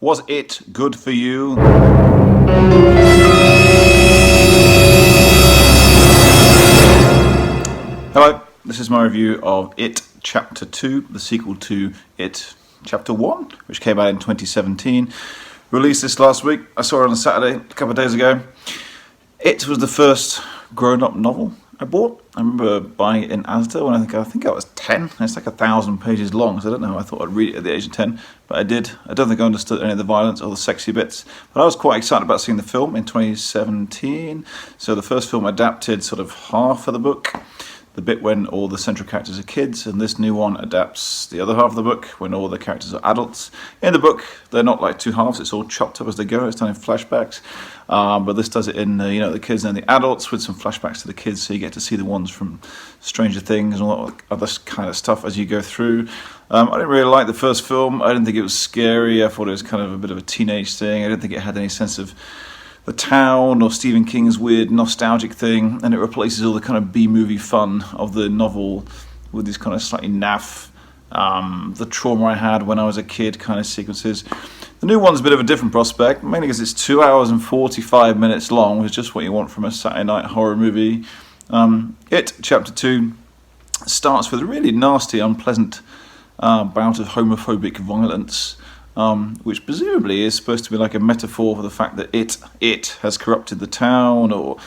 Was it good for you? Hello, this is my review of It Chapter 2, the sequel to It Chapter 1, which came out in 2017. Released this last week. I saw it on a Saturday, a couple of days ago. It was the first grown-up novel I bought. I remember buying it in Asda when I think I was 10. It's like 1,000 pages long, so I don't know how I thought I'd read it at the age of 10, but I did. I don't think I understood any of the violence or the sexy bits, but I was quite excited about seeing the film in 2017. So the first film adapted sort of half of the book, the bit when all the central characters are kids, and this new one adapts the other half of the book when all the characters are adults. In the book, they're not like two halves, it's all chopped up as they go, it's done in flashbacks, but this does it in the kids and the adults with some flashbacks to the kids, so you get to see the ones from Stranger Things and all that other kind of stuff as you go through. I didn't really like the first film. I didn't think it was scary. I thought it was kind of a bit of a teenage thing. I didn't think it had any sense of the town or Stephen King's weird nostalgic thing, and it replaces all the kind of B-movie fun of the novel with these kind of slightly naff, the trauma I had when I was a kid kind of sequences. The new one's a bit of a different prospect, mainly because it's 2 hours and 45 minutes long, which is just what you want from a Saturday night horror movie. It Chapter 2 starts with a really nasty, unpleasant bout of homophobic violence, which presumably is supposed to be like a metaphor for the fact that it has corrupted the town, or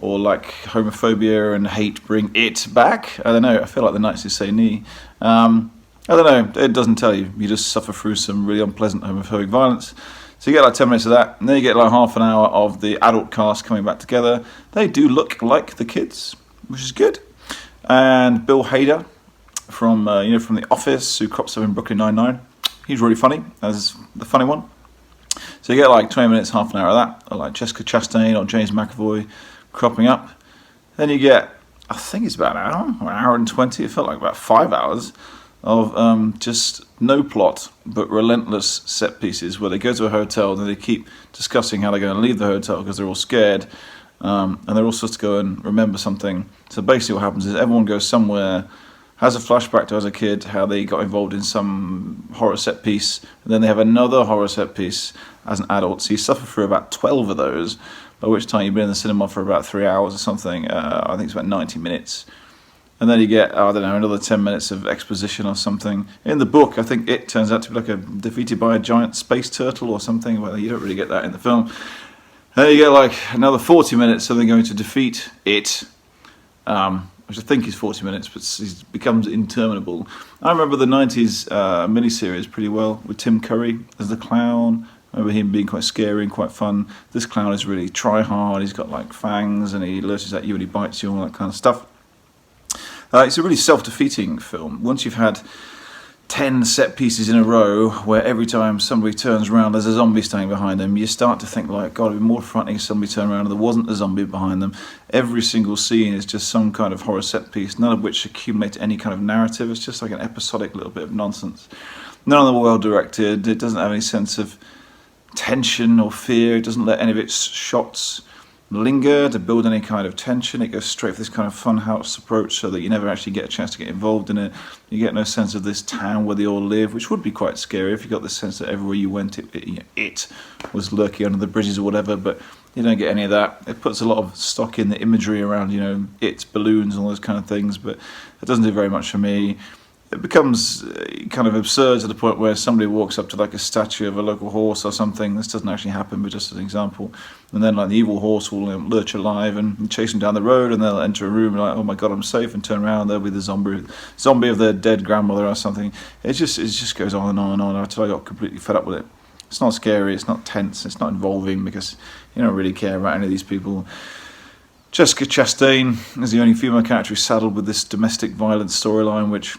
like homophobia and hate bring it back. I don't know, I feel like the Nazis say knee. I don't know, it doesn't tell you. You just suffer through some really unpleasant homophobic violence. So you get like 10 minutes of that, and then you get like half an hour of the adult cast coming back together. They do look like the kids, which is good. And Bill Hader from from The Office, who crops up in Brooklyn Nine-Nine. He's really funny, as the funny one. So you get like 20 minutes, half an hour of that, or like Jessica Chastain or James McAvoy cropping up. Then you get, I think it's about an hour, or an hour and 20, it felt like about 5 hours, of just no plot, but relentless set pieces, where they go to a hotel and they keep discussing how they're going to leave the hotel because they're all scared, and they're all supposed to go and remember something. So basically what happens is everyone goes somewhere, has a flashback to as a kid, how they got involved in some horror set piece, and then they have another horror set piece as an adult. So you suffer through about 12 of those, by which time you've been in the cinema for about 3 hours or something. I think it's about 90 minutes. And then you get, another 10 minutes of exposition or something. In the book, I think it turns out to be like defeated by a giant space turtle or something. Well, you don't really get that in the film. And then you get like another 40 minutes of them going to defeat it, which I think is 40 minutes, but it becomes interminable. I remember the 90s miniseries pretty well, with Tim Curry as the clown. I remember him being quite scary and quite fun. This clown is really try-hard, he's got like fangs, and he lurches at you and he bites you and all that kind of stuff. It's a really self-defeating film. Once you've had 10 set pieces in a row where every time somebody turns around there's a zombie standing behind them, you start to think like, God, it'd be more frightening if somebody turned around and there wasn't a zombie behind them. Every single scene is just some kind of horror set piece, none of which accumulate any kind of narrative. It's just like an episodic little bit of nonsense. None of them are well directed. It doesn't have any sense of tension or fear. It doesn't let any of its shots linger to build any kind of tension. It goes straight for this kind of funhouse approach, so that you never actually get a chance to get involved in it. You get no sense of this town where they all live, which would be quite scary if you got the sense that everywhere you went it was lurking under the bridges or whatever, but you don't get any of that. It puts a lot of stock in the imagery around its balloons and all those kind of things, but it doesn't do very much for me. It becomes kind of absurd to the point where somebody walks up to like a statue of a local horse or something. This doesn't actually happen, but just as an example. And then like the evil horse will lurch alive and chase them down the road, and they'll enter a room and like, oh my God, I'm safe, and turn around, there'll be the zombie of their dead grandmother or something. It just goes on and on and on until I got completely fed up with it. It's not scary, it's not tense, it's not involving, because you don't really care about any of these people. Jessica Chastain is the only female character who's saddled with this domestic violence storyline, which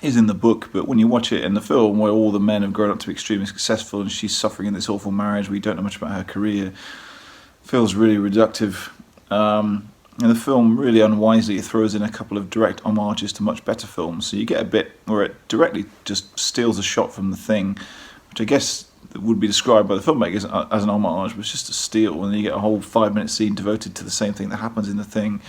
is in the book, but when you watch it in the film, where all the men have grown up to be extremely successful and she's suffering in this awful marriage, we don't know much about her career, feels really reductive. And the film really unwisely throws in a couple of direct homages to much better films, so you get a bit where it directly just steals a shot from The Thing, which I guess would be described by the filmmakers as an homage, but it's just a steal, and then you get a whole 5-minute scene devoted to the same thing that happens in The Thing.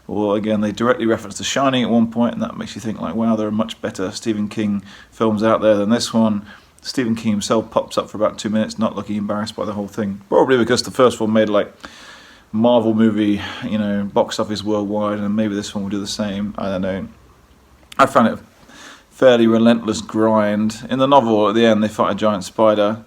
Or again, they directly reference The Shining at one point, and that makes you think like, wow, there are much better Stephen King films out there than this one. Stephen King himself pops up for about 2 minutes, not looking embarrassed by the whole thing. Probably because the first one made like Marvel movie, box office worldwide, and maybe this one will do the same. I don't know. I found it a fairly relentless grind. In the novel, at the end, they fight a giant spider.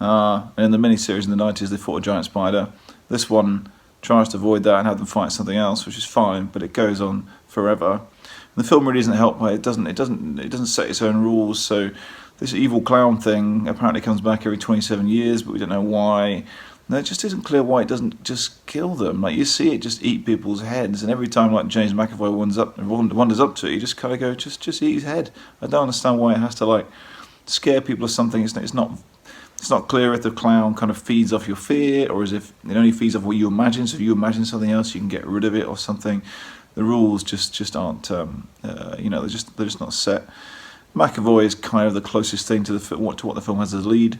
And in the miniseries in the 90s, they fought a giant spider. This one tries to avoid that and have them fight something else, which is fine, but it goes on forever. And the film really isn't helped by it. It doesn't set its own rules. So this evil clown thing apparently comes back every 27 years, but we don't know why. No, it just isn't clear why it doesn't just kill them. Like, you see it just eat people's heads, and every time like James McAvoy wanders up to it, you just kind of go, just eat his head. I don't understand why it has to like scare people or something. It's not clear if the clown kind of feeds off your fear, or as if it only feeds off what you imagine. So if you imagine something else, you can get rid of it or something. The rules just aren't, they're just not set. McAvoy is kind of the closest thing to what the film has as a lead.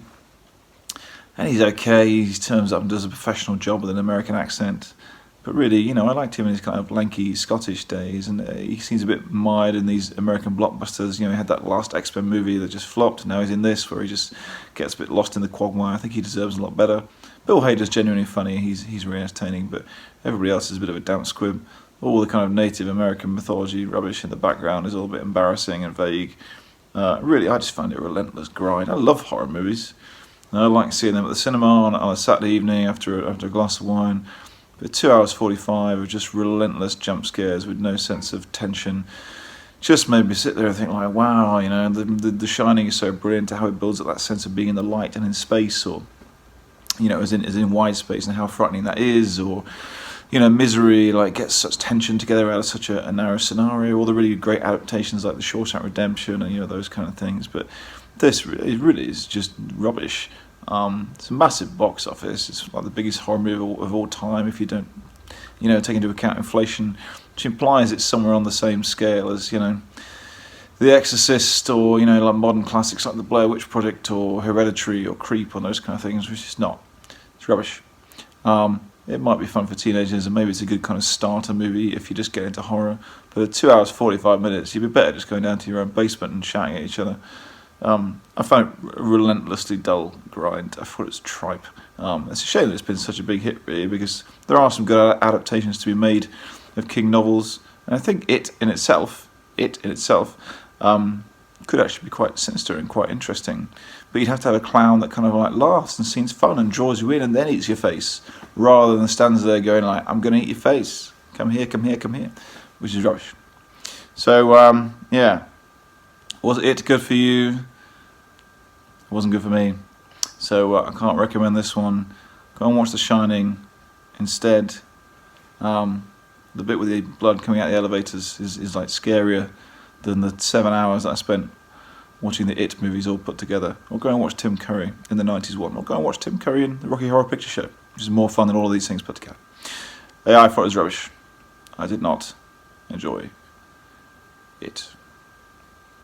And he's okay. He turns up and does a professional job with an American accent. But really, I liked him in his kind of lanky Scottish days, and he seems a bit mired in these American blockbusters. He had that last X-Men movie that just flopped. Now he's in this, where he just gets a bit lost in the quagmire. I think he deserves a lot better. Bill Hader's genuinely funny. He's really entertaining, but everybody else is a bit of a damp squib. All the kind of Native American mythology rubbish in the background is all a bit embarrassing and vague. Really, I just find it a relentless grind. I love horror movies. And I like seeing them at the cinema on a Saturday evening after a glass of wine. But 2 hours 45 of just relentless jump scares with no sense of tension just made me sit there and think like, wow, the Shining is so brilliant, how it builds up that sense of being in the light and in space, or as in wide space, and how frightening that is, or Misery like gets such tension together out of such a narrow scenario. All the really great adaptations like The Shawshank Redemption and those kind of things. But this really is just rubbish. It's a massive box office. It's like the biggest horror movie of all time, if you don't, take into account inflation, which implies it's somewhere on the same scale as, The Exorcist, or, like modern classics like The Blair Witch Project or Hereditary or Creep or those kind of things, which is not. It's rubbish. It might be fun for teenagers, and maybe it's a good kind of starter movie if you just get into horror. But at 2 hours 45 minutes, you'd be better just going down to your own basement and shouting at each other. I found it a relentlessly dull grind. I thought it was tripe. It's a shame that it's been such a big hit, really, because there are some good adaptations to be made of King novels, and I think it in itself, could actually be quite sinister and quite interesting. But you'd have to have a clown that kind of like laughs and seems fun and draws you in and then eats your face, rather than stands there going like, I'm going to eat your face. Come here, come here, come here. Which is rubbish. So, yeah. Was it good for you? It wasn't good for me. So I can't recommend this one. Go and watch The Shining instead. The bit with the blood coming out of the elevators is like scarier than the 7 hours that I spent watching the It movies all put together. Or go and watch Tim Curry in the 90s one. Or go and watch Tim Curry in the Rocky Horror Picture Show, which is more fun than all of these things put together. Yeah, I thought it was rubbish. I did not enjoy it.